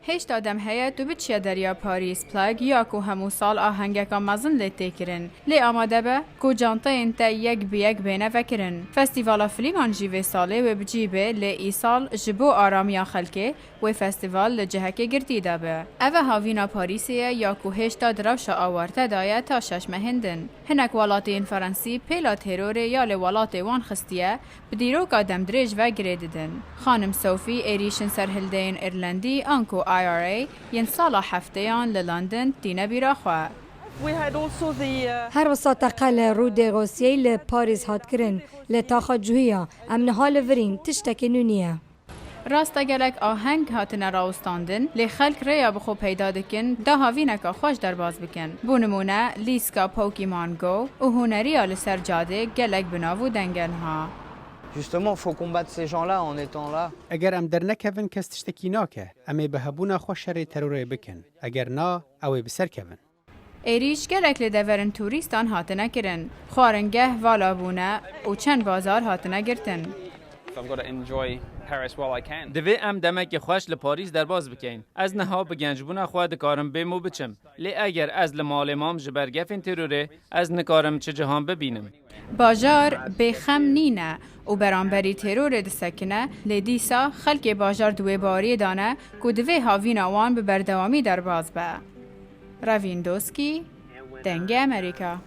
هشت آدم هیا تو بچه دریا پاریس پلاگ یا کو همو سال آهنگه که مزن لیتی کرن لی آماده به کو جانتا انتا یک بیگ بینه وکرن فستیوالا فلیمان جیوه ساله و بجیبه لی ای سال جبو آرامیان خلکه و فستیوال لجهک گرتی ده به اوه هاوینا پاریسیه یا کو هشت دروش آورته دایه تا شش مهندن هنک ولاتین فرانسی پیلا تیرور یا لی ولات وان خستیه بدیروک آدم دریج و گریددن خانم صوفی ایریشن سرهلدین ایرلندی آنکو IRA ین سالا هفتهان لندن تینه بیرا خواه. هر وسط قل رو دغوسیه لپاریس هات کرن لتاخا جویا امن حال ورین تشتکی نونیه. راستا گلک آهنگ هاتن راوستاندن لی خلق ریا بخو پیدا دکن دا هاوینکا خوش در باز بکن. بونمونه لیسکا پوکیمان گو و هنری آل سر جاده گلک بناو دنگن ها. Justement, il faut combattre ces gens-là en étant là. اگر ام در نکوین کس تشتکی ناکه امی به هبونا خوش شر تروره بکن اگر نا اوی بسر کوین ایریش گلک لدورن توریستان هاتنه کرن خوارنگه والا بونه و چند بازار هاتنه گرتن دوی ام دمک خوش لپاریس در باز بکن از نها به گنجبون خود کارم بمو بچم لی اگر از لمال مام جبرگفین تروره از نکارم چه جهان ببینم باجار بخم نینه و برانبری ترور دسکنه لیدیسا خلک باجار دوی باری دانه که دوی هاوین آوان به بردوامی در باز به. راویندوسکی، دنگ امریکا.